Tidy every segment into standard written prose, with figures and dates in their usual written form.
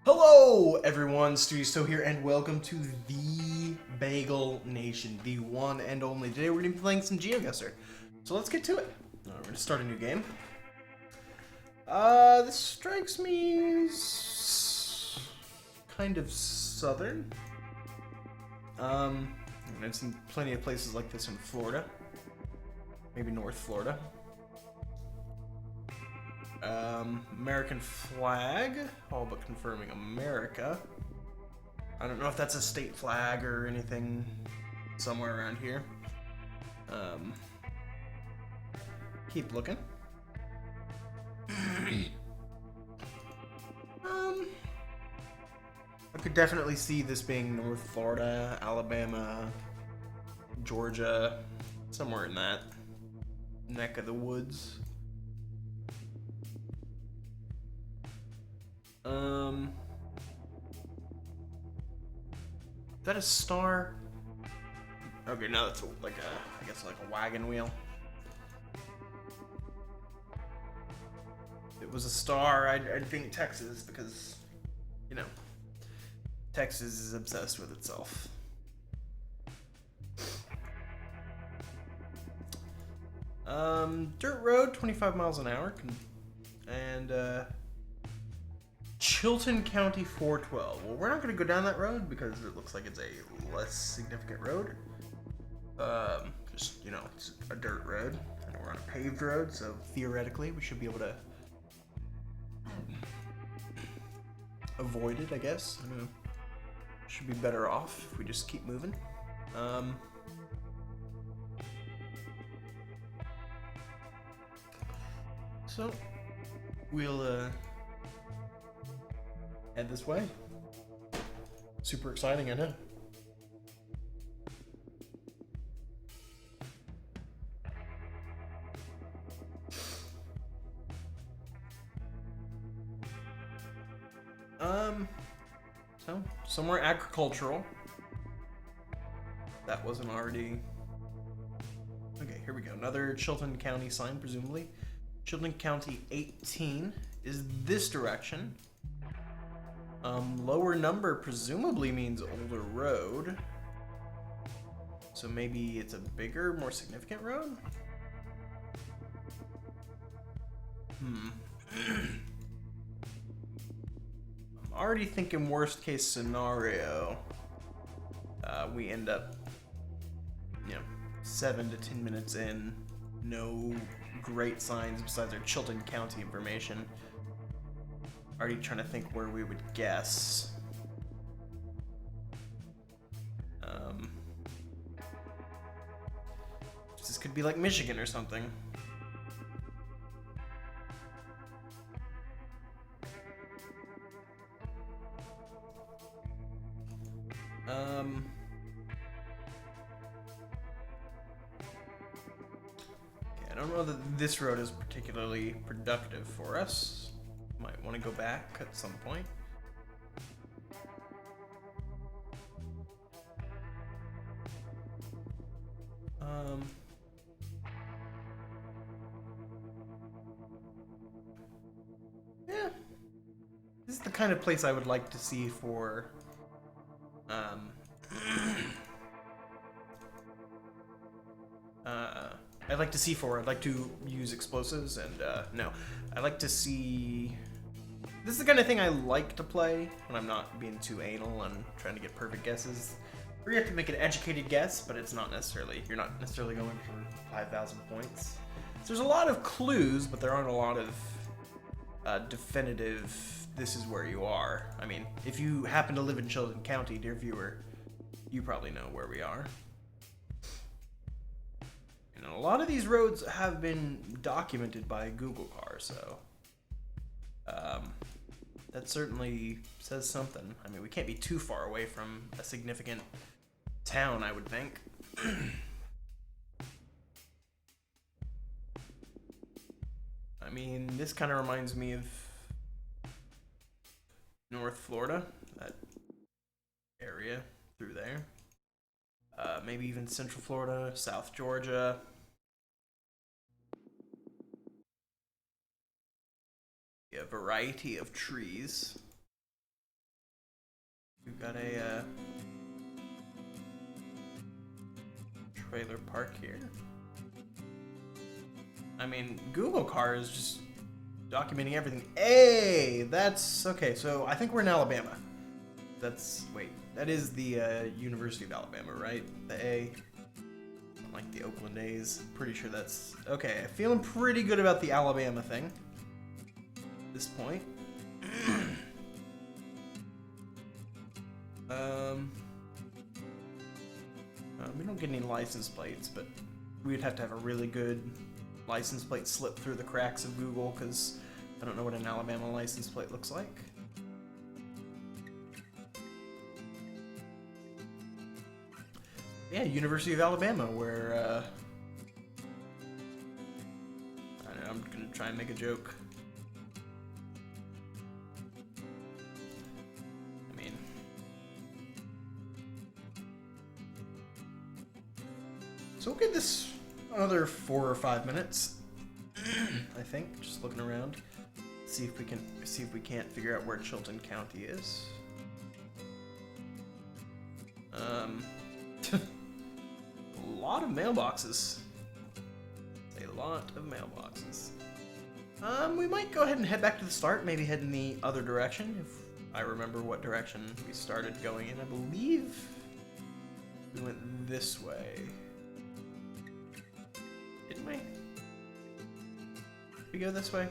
Hello everyone, StudiousToe here, and welcome to the Bagel Nation, the one and only. Today we're going to be playing some Geoguessr. So let's get to it. We're going to start a new game. This strikes me as kind of southern. I've seen plenty of places like this in Florida. Maybe North Florida. American flag, all but confirming America. I don't know if that's a state flag or anything somewhere around here. Keep looking. I could definitely see this being North Florida, Alabama, Georgia, somewhere in that neck of the woods. Is that a star? Okay, now that's like I guess like a wagon wheel. If it was a star, I'd think Texas because, you know, Texas is obsessed with itself. Dirt road, 25 miles an hour, and Chilton County 412. Well, we're not going to go down that road because it looks like it's a less significant road. Just, you know, it's a dirt road, and we're on a paved road, so theoretically we should be able to avoid it, I guess. I don't know. Should be better off if we just keep moving. So, we'll, head this way. Super exciting, I know. So, somewhere agricultural. That wasn't already... Okay, here we go. Another Chilton County sign, presumably. Chilton County 18 is this direction. Lower number presumably means older road. So maybe it's a bigger, more significant road? I'm already thinking worst case scenario. We end up, 7 to 10 minutes in. No great signs besides our Chilton County information. Already trying to think where we would guess. This could be like Michigan or something. I don't know that this road is particularly productive for us. Might want to go back at some point. Yeah. This is the kind of place I would like to see for I'd like to use explosives and no. I like to see... This is the kind of thing I like to play when I'm not being too anal and trying to get perfect guesses. Where you have to make an educated guess, but it's not necessarily... You're not necessarily going for 5,000 points. So there's a lot of clues, but there aren't a lot of definitive, this is where you are. I mean, if you happen to live in Chilton County, dear viewer, you probably know where we are. And a lot of these roads have been documented by Google Cars, so that certainly says something. I mean, we can't be too far away from a significant town, I would think. I mean, this kind of reminds me of North Florida, that area through there. Maybe even Central Florida, South Georgia. A variety of trees. We've got a trailer park here. I mean, Google Car is just documenting everything. Hey, that's okay. So I think we're in Alabama. Wait, that is the University of Alabama, right? The A. Like the Oakland A's. Pretty sure that's okay. Feeling pretty good about the Alabama thing at this point. We don't get any license plates, but we'd have to have a really good license plate slip through the cracks of Google, because I don't know what an Alabama license plate looks like. Yeah, University of Alabama, where I don't know, I'm gonna try and make a joke. I mean, so we'll give this another 4 or 5 minutes. I think, just looking around, see if we can't figure out where Chilton County is. A lot of mailboxes. A lot of mailboxes. We might go ahead and head back to the start, maybe head in the other direction, if I remember what direction we started going in. I believe we went this way. Didn't we? Did we go this way?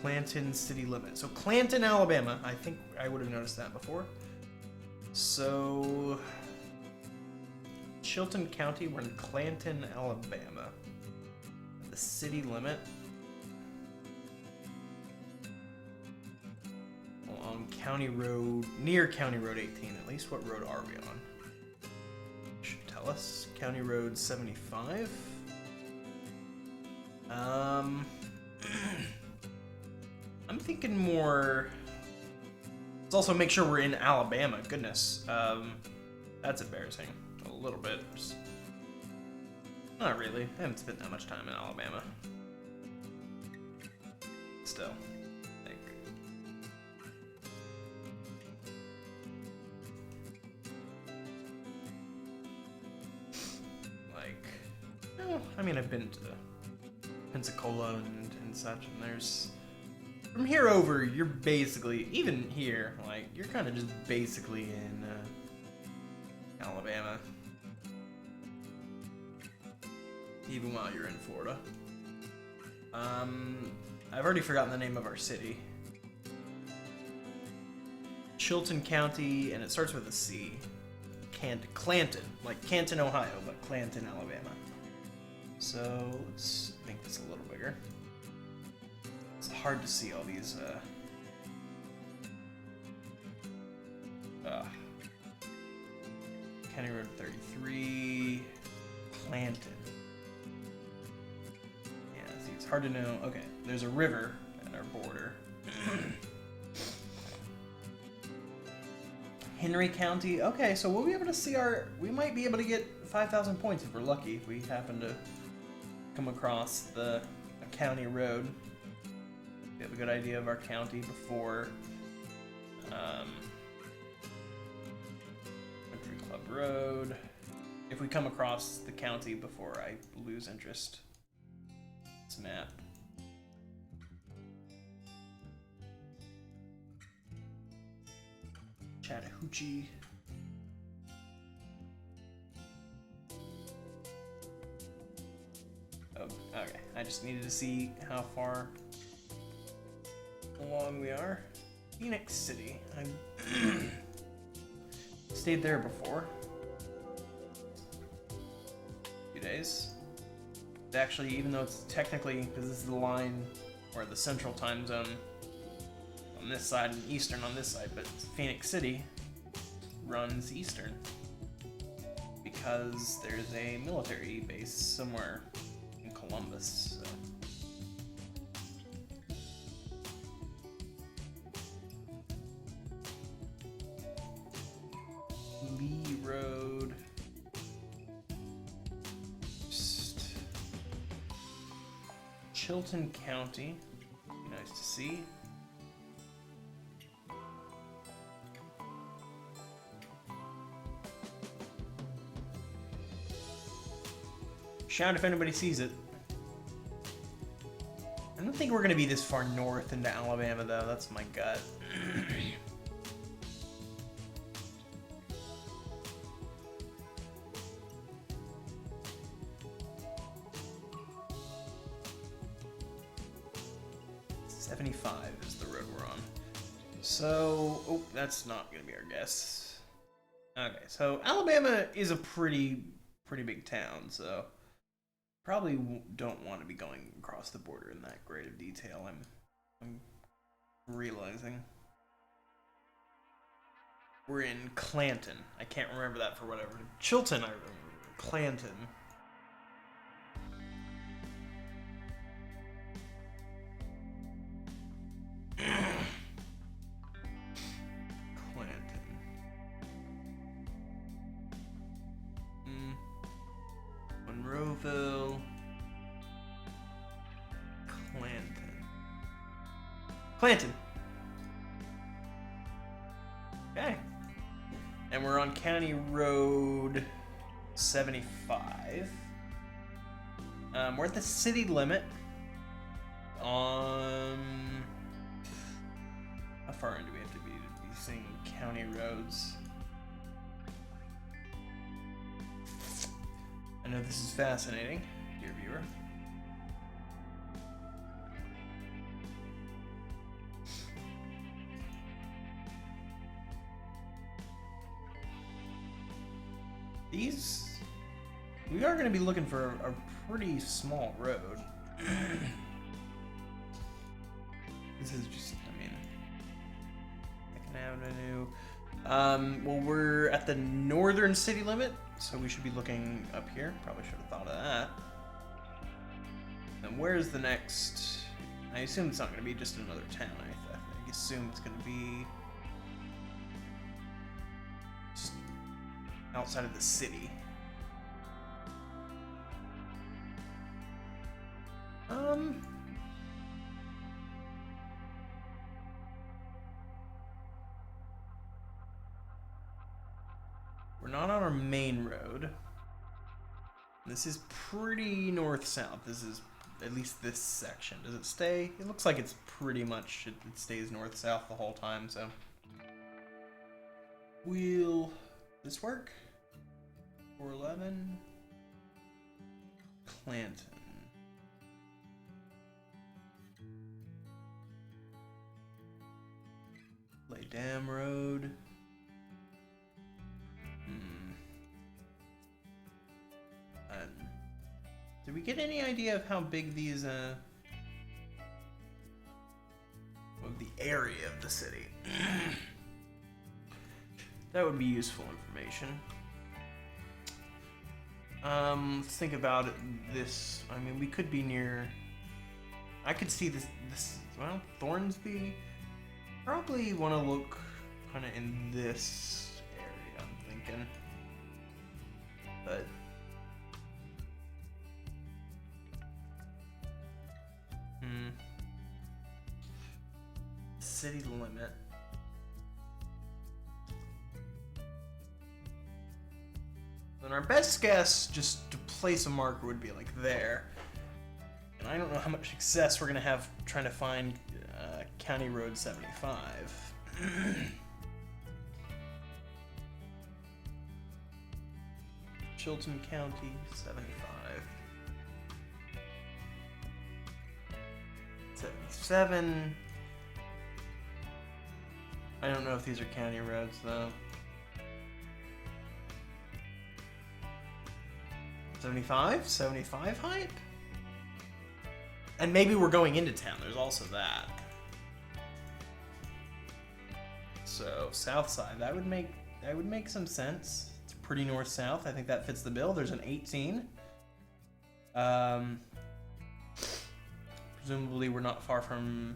Clanton city limit. So Clanton, Alabama. I think I would have noticed that before. So Chilton County, we're in Clanton, Alabama. The city limit. Along County Road, near County Road 18 at least. What road are we on? Should tell us. County Road 75. I'm thinking more. Let's also make sure we're in Alabama. Goodness, that's embarrassing. A little bit. Just not really. I haven't spent that much time in Alabama. Still, I think. Like, well, I mean, I've been to Pensacola and such, and there's. From here over, you're basically, even here, like, you're kind of just basically in Alabama. Even while you're in Florida. I've already forgotten the name of our city. Chilton County, and it starts with a C. Clanton, like Canton, Ohio, but Clanton, Alabama. So, let's make this a little bigger. It's hard to see all these, County Road 33, Clanton. Yeah, see, it's hard to know. Okay, there's a river at our border. Henry County. Okay, so we'll be able to see we might be able to get 5,000 points if we're lucky, if we happen to come across a county road. We have a good idea of our county before Country Club Road. If we come across the county before I lose interest. This map. Chattahoochee. Oh, okay. I just needed to see how far along we are. Phoenix City. I stayed there before. A few days. Actually, even though it's technically, because this is the line or the central time zone on this side and eastern on this side, but Phoenix City runs eastern because there's a military base somewhere in Columbus. So. Lee Road. Just Chilton County. Nice to see. Shout if anybody sees it. I don't think we're gonna be this far north into Alabama, though. That's my gut. Is the road we're on. So, oh, that's not gonna be our guess. Okay, so Alabama is a pretty big town, so probably don't want to be going across the border in that great of detail. I'm realizing we're in Clanton. I can't remember that for whatever. Chilton, I remember. Clanton. Monroeville, Clanton. Okay. And we're on County Road 75. We're at the city limit. How far in do we have to be seeing county roads? I know this is fascinating, dear viewer. We are going to be looking for a pretty small road. This is just, I mean, Second Avenue. Well, we're at the northern city limit, so we should be looking up here. Probably should have thought of that. And where's the next? I assume it's not going to be just another town. I assume it's going to be just outside of the city. We're not on our main road. This is pretty north-south. This is at least this section. Does it stay? It looks like it's pretty much, it stays north-south the whole time, so. Will this work? 411. Clanton. Lay Dam Road. Did we get any idea of how big these, of the area of the city? That would be useful information. Let's think about it this, I mean, we could be near, I could see this, well, Thornsby. Probably want to look kind of in this area, I'm thinking. But city limit. And our best guess, just to place a marker, would be like there. And I don't know how much success we're gonna have trying to find County Road 75. Chilton County 75. 77. I don't know if these are county roads though. 75? 75 hype? And maybe we're going into town, there's also that. So, south side, that would make some sense. It's pretty north-south, I think that fits the bill. There's an 18. Presumably we're not far from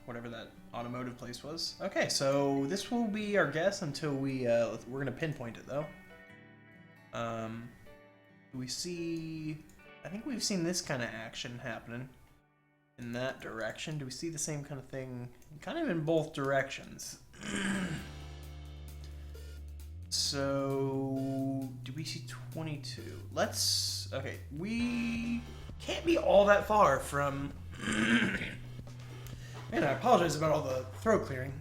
whatever that automotive place was. Okay, so this will be our guess until we're gonna pinpoint it though. Do we see? I think we've seen this kind of action happening in that direction. Do we see the same kind of thing? Kind of in both directions. So, do we see 22? Let's, okay, we can't be all that far from, man, I apologize about all the throat clearing.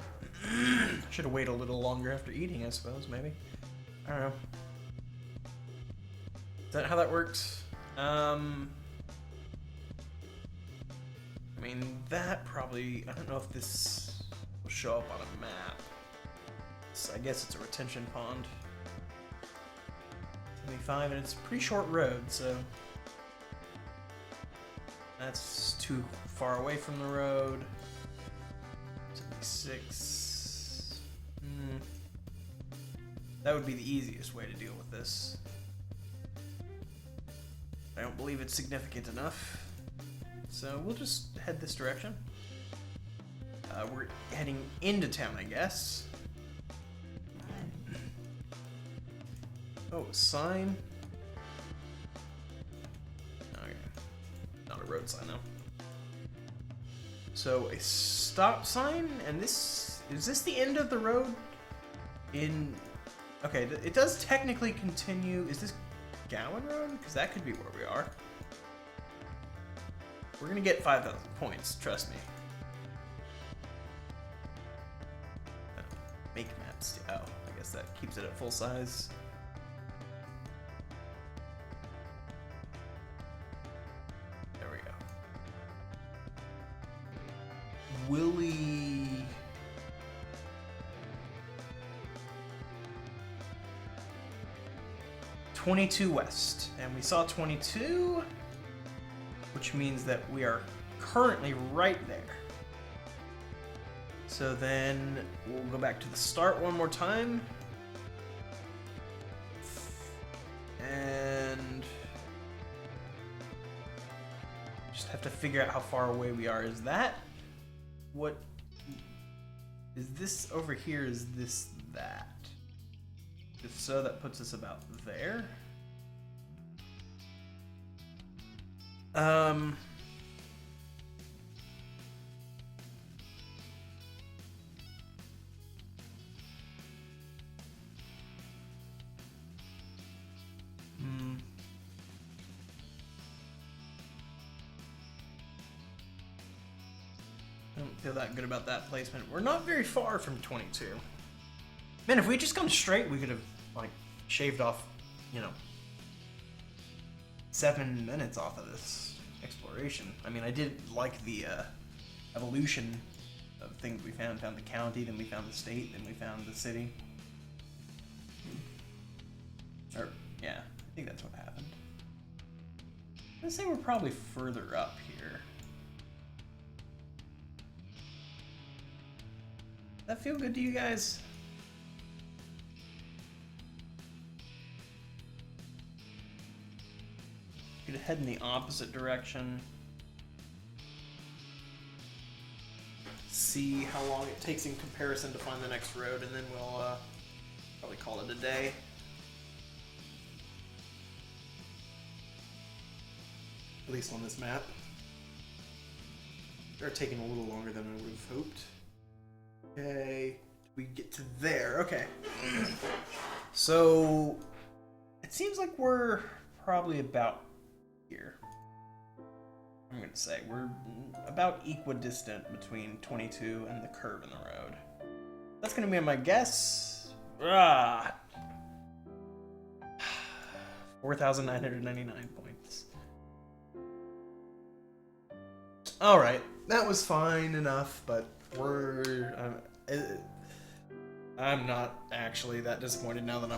Should have waited a little longer after eating, I suppose, maybe. I don't know. Is that how that works? I mean, that probably, I don't know if this will show up on a map. So I guess it's a retention pond. 75, and it's a pretty short road, so that's too far away from the road. 76. That would be the easiest way to deal with this. I don't believe it's significant enough. So we'll just head this direction. We're heading into town, I guess. Oh, a sign. Okay. Not a road sign, though. So, a stop sign, and this... Is this the end of the road? Okay, it does technically continue... Is this Gowan Road? Because that could be where we are. We're gonna get 5,000 points, trust me. Make maps. Oh, I guess that keeps it at full size. There we go. Willie. $22 west, and we saw 22, which means that we are currently right there. So then we'll go back to the start one more time. And just have to figure out how far away we are. Is that what is this over here? Is this that? If so, that puts us about there. I don't feel that good about that placement. We're not very far from 22. Man, if we just come straight, we could have, like, shaved off, you know, 7 minutes off of this exploration. I mean, I did like the evolution of things we found. Found the county, then we found the state, then we found the city. Or, yeah, I think that's what happened. I'd say we're probably further up here. Does that feel good to you guys? Could head in the opposite direction. See how long it takes in comparison to find the next road, and then we'll probably call it a day. At least on this map. They're taking a little longer than I would have hoped. Okay, we get to there. Okay. So it seems like we're probably about here. I'm gonna say we're about equidistant between 22 and the curve in the road. That's gonna be my guess. 4,999 points. All right, that was fine enough, but I'm not actually that disappointed now that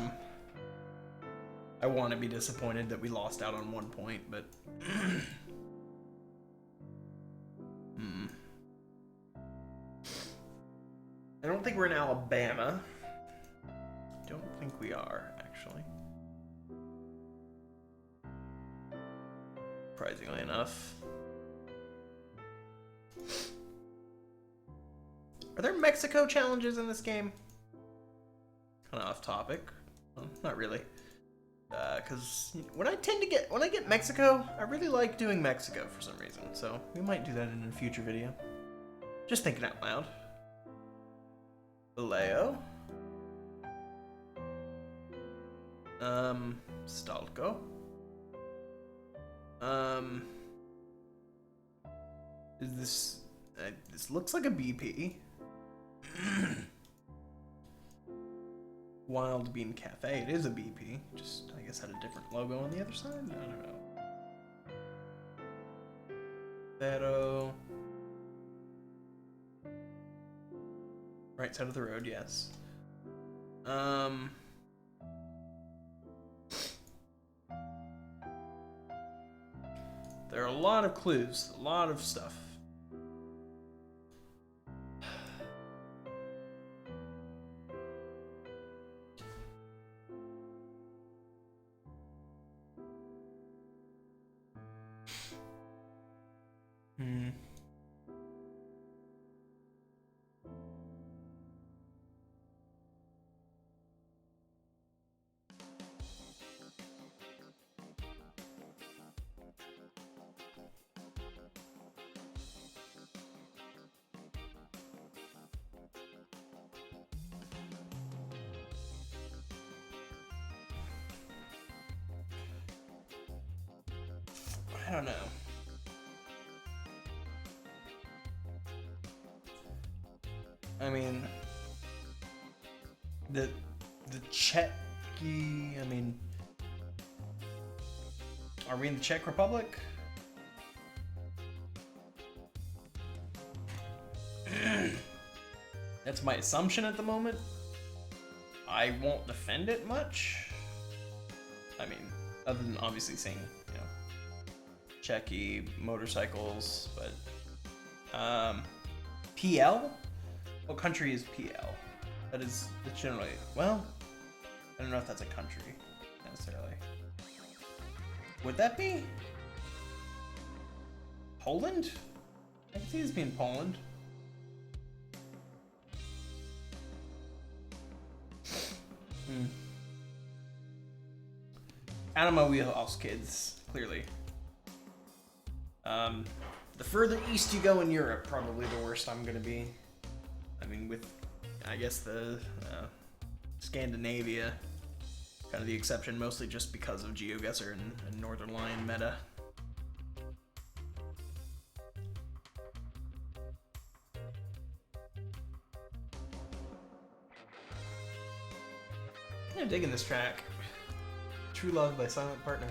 I want to be disappointed that we lost out on 1 point, but I don't think we're in Alabama. I don't think we are, actually. Surprisingly enough. Are there Mexico challenges in this game? Kind of off topic. Well, not really. Because when I get Mexico, I really like doing Mexico for some reason. So we might do that in a future video. Just thinking out loud. Vallejo. Stalko. Is this... this looks like a BP. Wild Bean Cafe. It is a BP. Just, I guess, had a different logo on the other side? I don't know. Pero... Right side of the road, yes. There are a lot of clues, a lot of stuff. I don't know. I mean, the Czechy, I mean, are we in the Czech Republic? That's my assumption at the moment. I won't defend it much. I mean, other than obviously saying, you know, Czechy motorcycles, but PL? What country is PL? That is generally, well, I don't know if that's a country necessarily. Would that be Poland? I can see this being Poland. Out of my wheelhouse, kids, clearly. The further east you go in Europe, probably the worse I'm gonna be. I mean, with, I guess, the Scandinavia, kind of the exception, mostly just because of Geoguessr and Northern Lion meta. I'm digging this track. True Love by Silent Partner.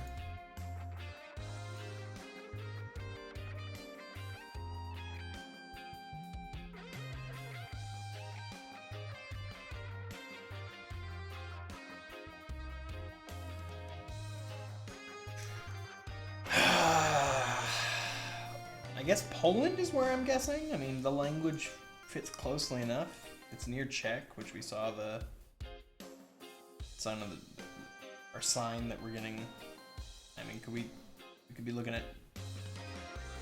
I guess Poland is where I'm guessing. I mean, the language fits closely enough. It's near Czech, which we saw the sign of our sign that we're getting. I mean, we could be looking at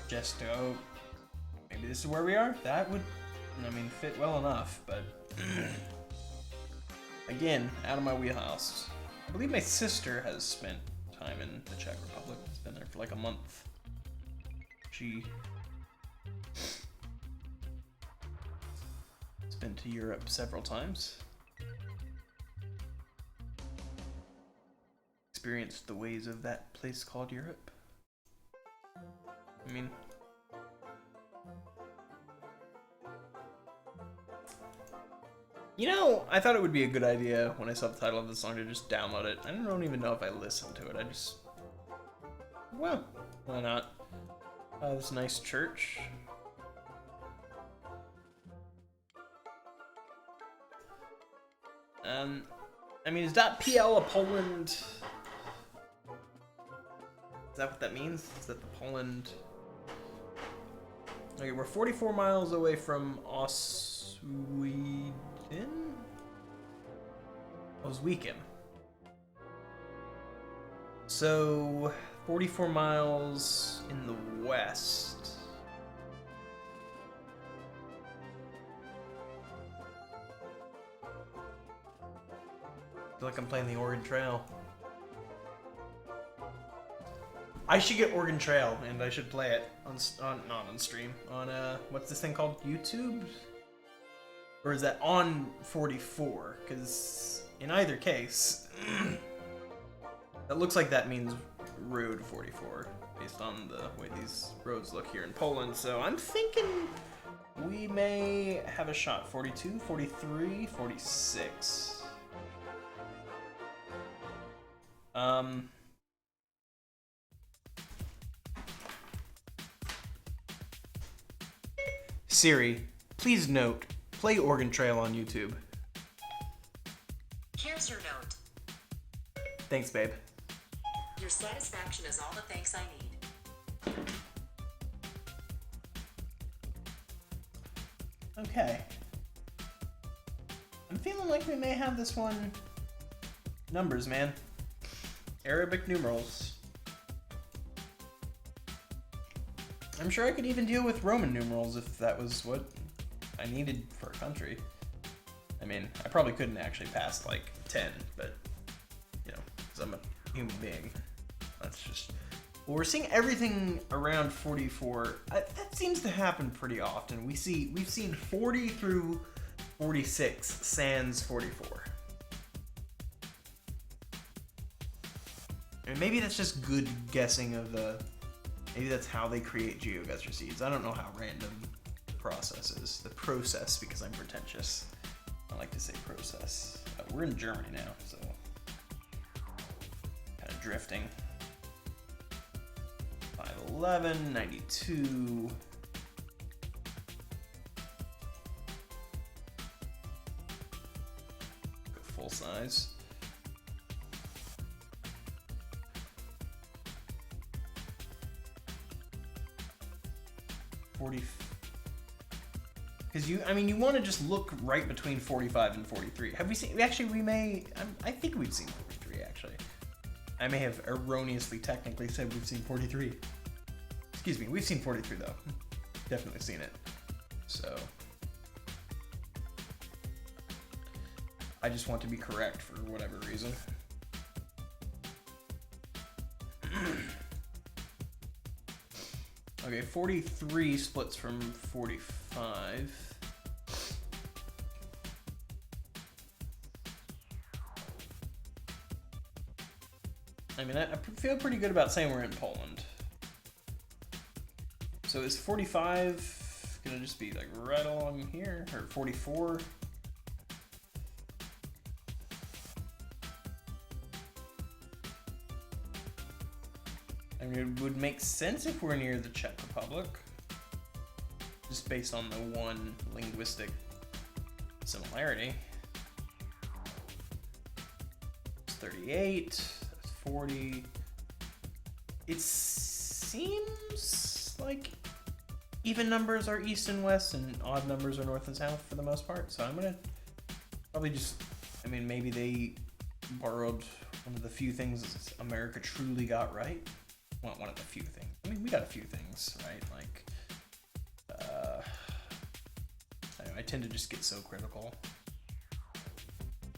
StudiousToe. Maybe this is where we are? That would, I mean, fit well enough, but again, out of my wheelhouse. I believe my sister has spent time in the Czech Republic. It's been there for like a month. She's been to Europe several times. Experienced the ways of that place called Europe. I mean, you know, I thought it would be a good idea when I saw the title of the song to just download it. I don't even know if I listened to it. I just, well, why not? This nice church. I mean, is .pl a Poland? Is that what that means? Is that the Poland? Okay, we're 44 miles away from Osweden? Osweken. So, 44 miles in the west. I feel like I'm playing the Oregon Trail. I should get Oregon Trail, and I should play it on not on stream, on what's this thing called? YouTube? Or is that on 44? Because in either case, It looks like that means road 44, based on the way these roads look here in Poland. So I'm thinking we may have a shot. 42, 43, 46. Siri, please note, play Oregon Trail on YouTube. Here's your note. Thanks, babe. Your satisfaction is all the thanks I need. Okay. I'm feeling like we may have this one. Numbers, man. Arabic numerals. I'm sure I could even deal with Roman numerals if that was what I needed for a country. I mean, I probably couldn't actually pass like 10, but, you know, because I'm a human being. That's just... Well, we're seeing everything around 44. That seems to happen pretty often. We've seen 40 through 46, sans 44. And maybe that's just good guessing of the... Maybe that's how they create Geoguessr seeds. I don't know how random the process is. The process, because I'm pretentious. I like to say process. We're in Germany now, so... Kind of drifting. 511, 92... Go full size. 40, because you want to just look right between 45 and 43. Have we seen? Actually, we may. I think we've seen 43. Actually, I may have erroneously, technically said we've seen 43. Excuse me, we've seen 43 though. Definitely seen it. So I just want to be correct for whatever reason. Okay, 43 splits from 45. I mean, I feel pretty good about saying we're in Poland. So is 45 gonna just be like right along here, or 44? I mean, it would make sense if we're near the Czech Republic, just based on the one linguistic similarity. It's 38, that's 40. It seems like even numbers are east and west, and odd numbers are north and south for the most part. So I'm gonna probably just, I mean, maybe they borrowed one of the few things America truly got right. Well, one of the few things. I mean, we got a few things, right? Like, I tend to just get so critical.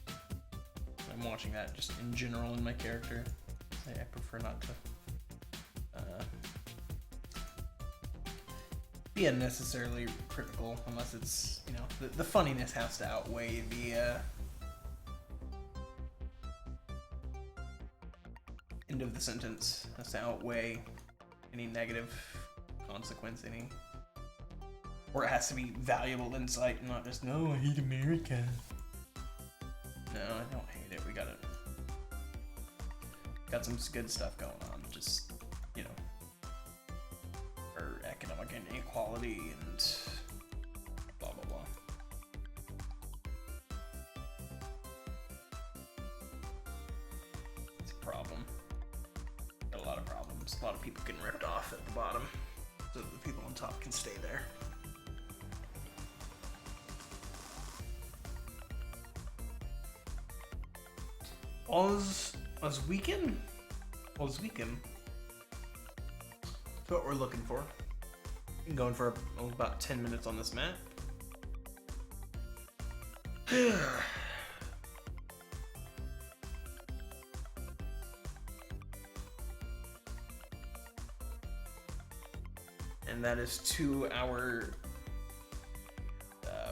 I'm watching that just in general in my character. I prefer not to be unnecessarily critical unless it's, you know, the funniness has to outweigh the end of the sentence, has to outweigh any negative consequence, or it has to be valuable insight, and not just, no, I hate America. No, I don't hate it. We got some good stuff going on. Just, you know, our economic inequality and blah blah blah. It's a problem. Got a lot of problems. A lot of people getting ripped off at the bottom, so that the people on top can stay there. Oz weekend? That's what we're looking for. Been going for about 10 minutes on this map. And that is to our,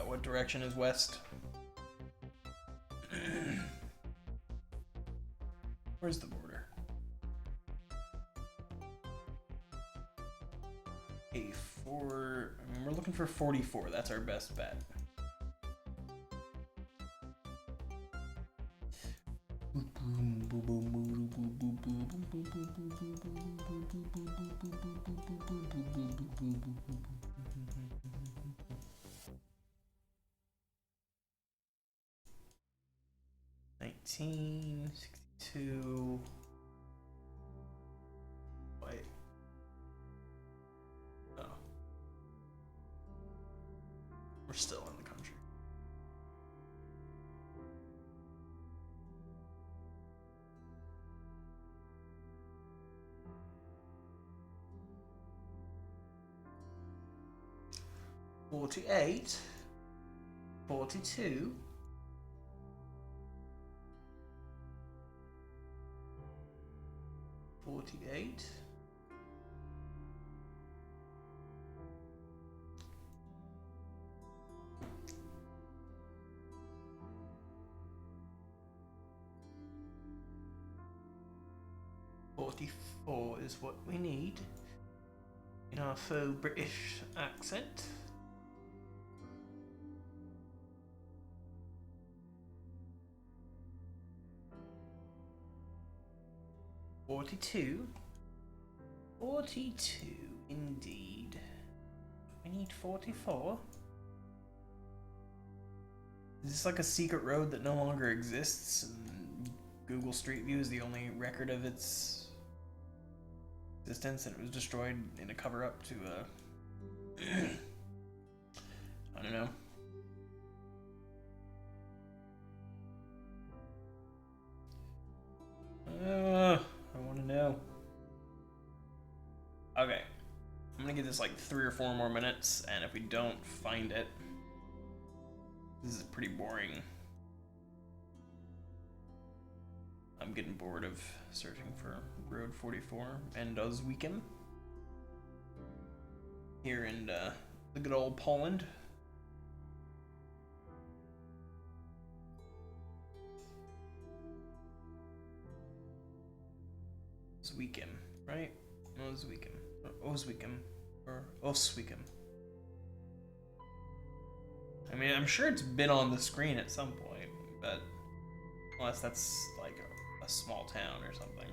what direction is west? Where's the border? Okay, I mean, we're looking for 44. That's our best bet. $19.62. Wait. Oh. We're still in the country. $48, $42, $48, $44 is what we need in our faux British accent. $42, indeed. We need 44. Is this like a secret road that no longer exists? And Google Street View is the only record of its existence, and it was destroyed in a cover-up to I don't know. I want to know. Okay, I'm gonna give this like 3 or 4 more minutes, and if we don't find it, this is pretty boring. I'm getting bored of searching for Road 44 and Oswiekiem here in the good old Poland. Oswiekiem, right? Oswiekiem or Oswiekiem. I mean, I'm sure it's been on the screen at some point, but unless that's like a small town or something.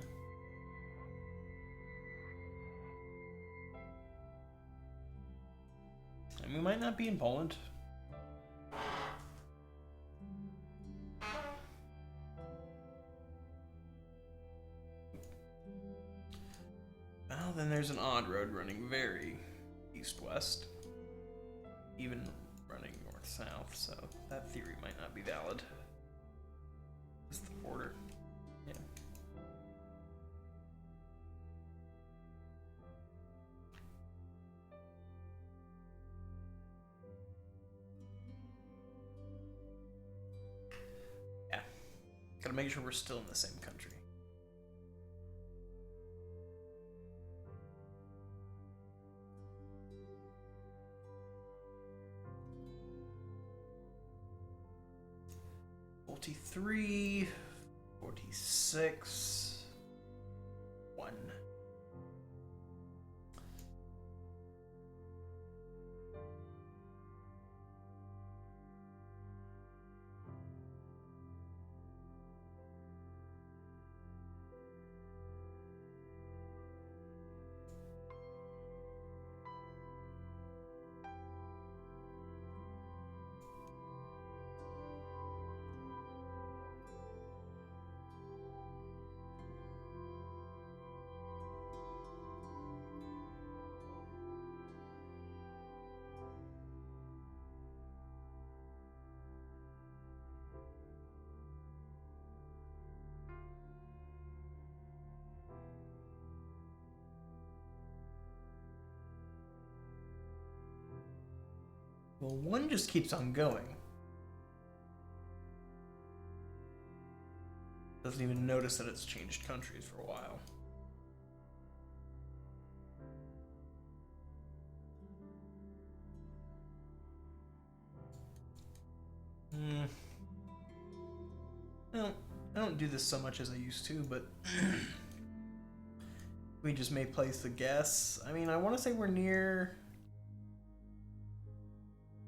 And we might not be in Poland. Well, then there's an odd road running very east-west, even running north-south, so that theory might not be valid. It's the border. Yeah. Yeah. Gotta make sure we're still in the same country. $43, $46, $1. Well, one just keeps on going. Doesn't even notice that it's changed countries for a while. I don't do this so much as I used to, but We just may place the guess. I mean, I want to say we're near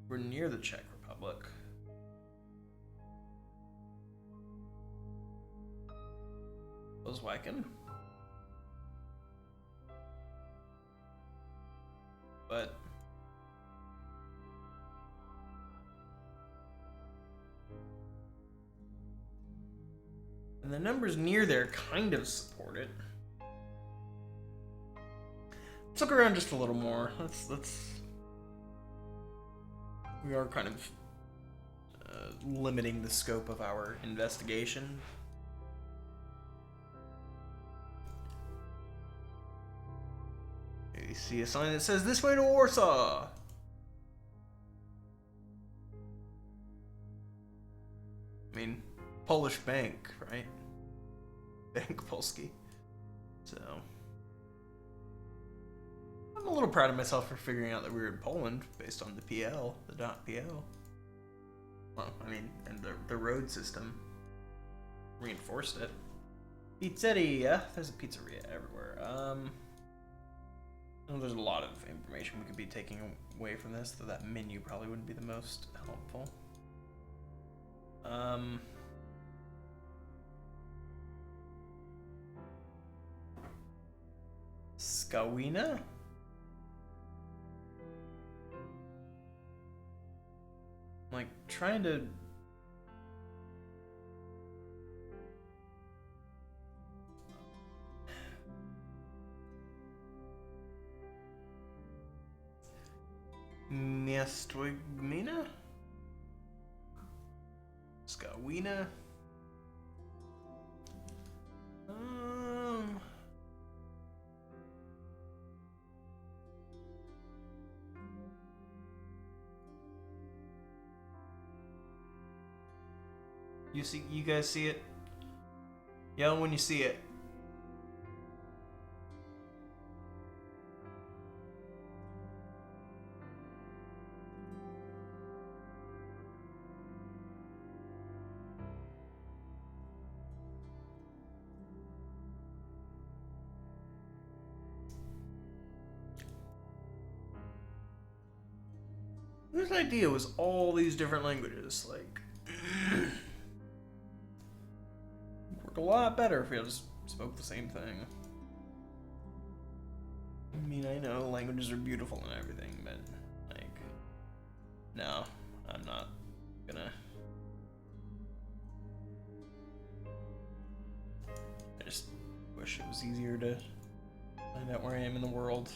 the Czech Republic. Volkswagen. But and the numbers near there kind of support it. Let's look around just a little more. Let's. We are kind of limiting the scope of our investigation. You see a sign that says "This way to Warsaw." I mean, Polish bank, right? Bank Polski. So. I'm a little proud of myself for figuring out that we were in Poland based on the PL, the .pl. Well, I mean, and the road system reinforced it. Pizzeria. There's a pizzeria everywhere. There's a lot of information we could be taking away from this, though that menu probably wouldn't be the most helpful. Skawina? Like, trying to... Miastwigmina? Skawina? You guys see it? Yell when you see it. Whose idea was all these different languages? Like, work a lot better if we all just spoke the same thing. I mean, I know languages are beautiful and everything, but, like, no, I'm not gonna. I just wish it was easier to find out where I am in the world.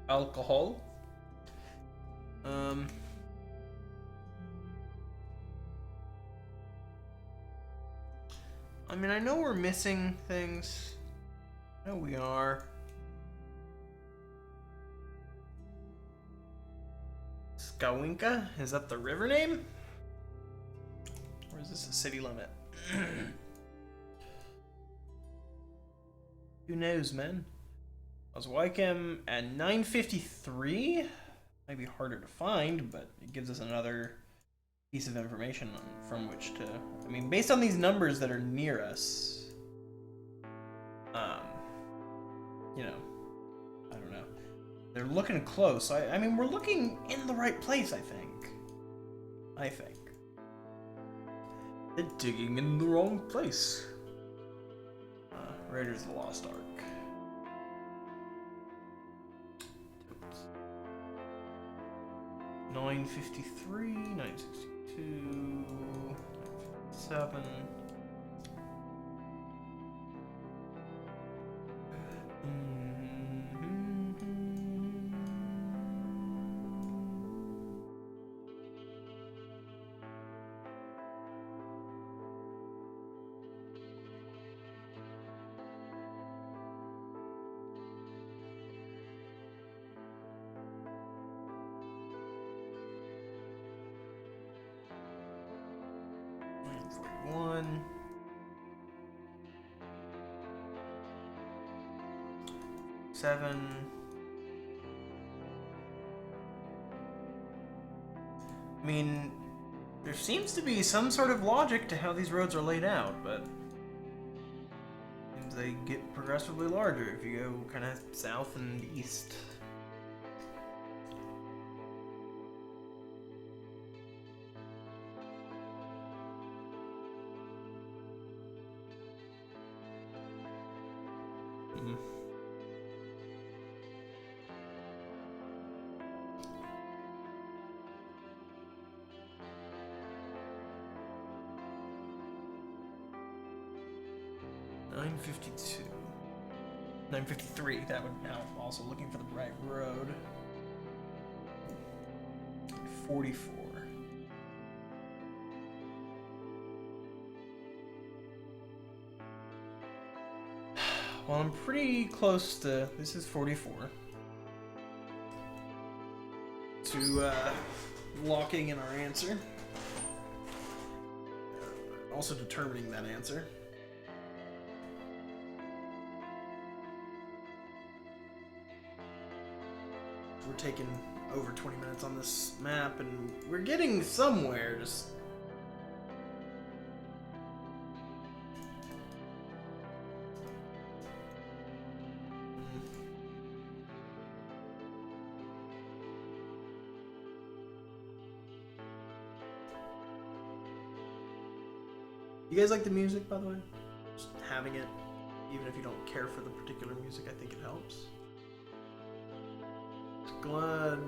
Alcohol. I mean, I know we're missing things. I know we are. Skawinka? Is that the river name? Or is this a city limit? Who knows, man? Oswychem at 953. Might be harder to find, but it gives us another piece of information from which to. I mean, based on these numbers that are near us, you know, I don't know. They're looking close. I mean, we're looking in the right place, I think. They're digging in the wrong place. Raiders of the Lost Ark. 953, 962, 957. One. Seven. I mean, There seems to be some sort of logic to how these roads are laid out, but seems they get progressively larger if you go kind of south and east. Hmm. $9.52. $9.53. That would now also looking for the right road. 44. Well, I'm pretty close to. This is 44. To locking in our answer. Also determining that answer. We're taking over 20 minutes on this map, and we're getting somewhere. Just you guys like the music, by the way? Just having it, even if you don't care for the particular music, I think it helps. Glad.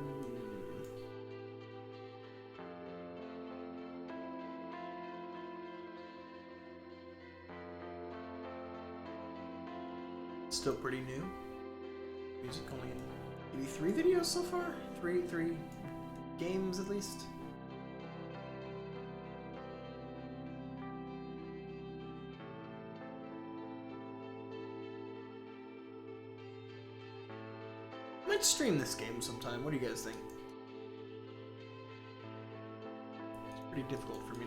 Still pretty new. Music only maybe 3 videos so far? Three games at least. I might stream this game sometime. What do you guys think? It's pretty difficult for me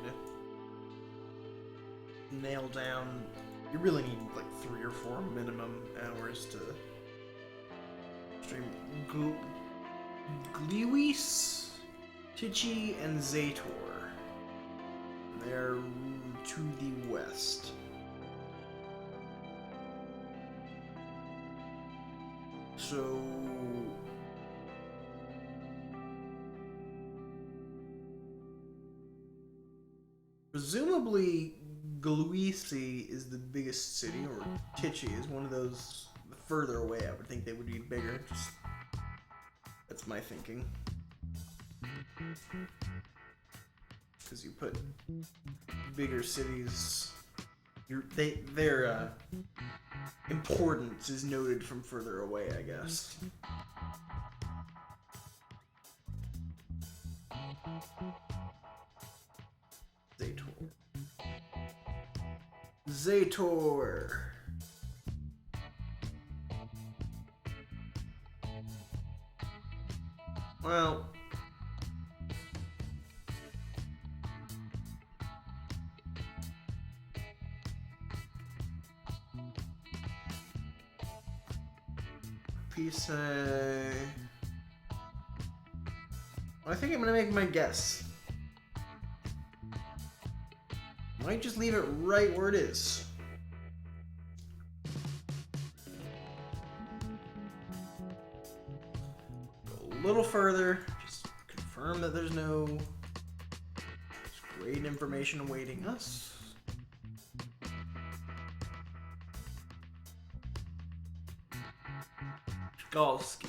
to nail down. You really need like 3 or 4 minimum hours to stream Gliwis, Tichy, and Zator. They're to the west. So presumably Gliwisi is the biggest city, or Tichy is one of those further away. I would think they would be bigger. Just that's my thinking. Because you put bigger cities, their importance is noted from further away, I guess. Zator. Well, Pisa. I think I'm gonna make my guess. Might just leave it right where it is. Go a little further, just confirm that there's no great information awaiting us. Skalski.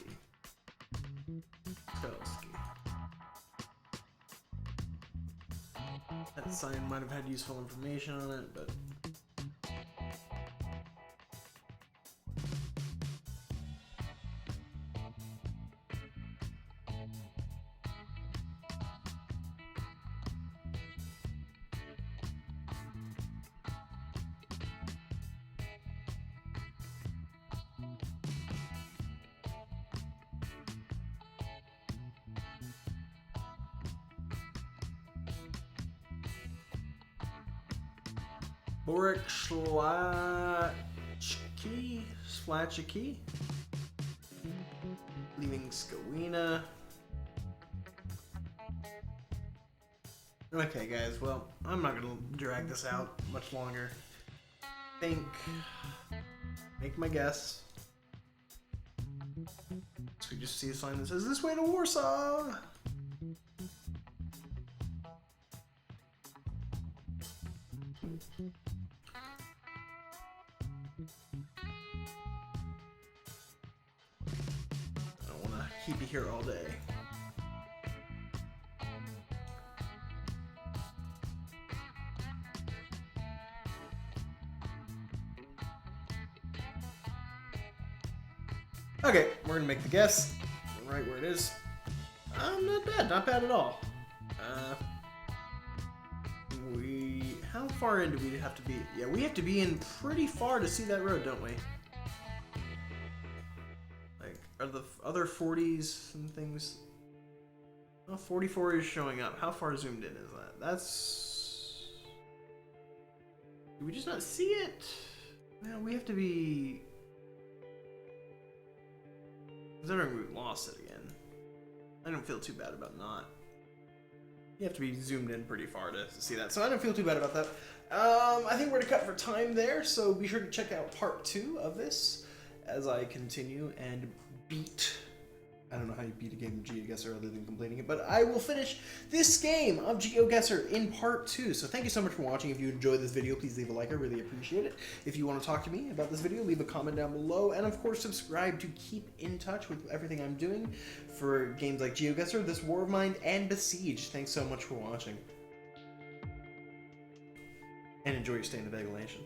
That sign might have had useful information on it, but Boric Slachki, leaving Skawina. Okay, guys, well, I'm not gonna drag this out much longer. Make my guess. So we just see a sign that says, "This way to Warsaw!" I don't want to keep you here all day. Okay, we're gonna make the guess right where it is. Not bad at all. How far in do we have to be? Yeah, we have to be in pretty far to see that road, don't we? Like, are the other 40s and things? Oh, 44 is showing up. How far zoomed in is that? That's... Do we just not see it? Man, we have to be... Considering we lost it again. I don't feel too bad about not. You have to be zoomed in pretty far to see that, so I don't feel too bad about that. I think we're gonna cut for time there, so be sure to check out part 2 of this as I continue and beat... I don't know how you beat a game of Geoguessr other than completing it, but I will finish this game of Geoguessr in part 2. So thank you so much for watching. If you enjoyed this video, please leave a like. I really appreciate it. If you want to talk to me about this video, leave a comment down below. And of course, subscribe to keep in touch with everything I'm doing for games like Geoguessr, This War of Mine, and Besiege. Thanks so much for watching. And enjoy your stay in the Bagel Nation.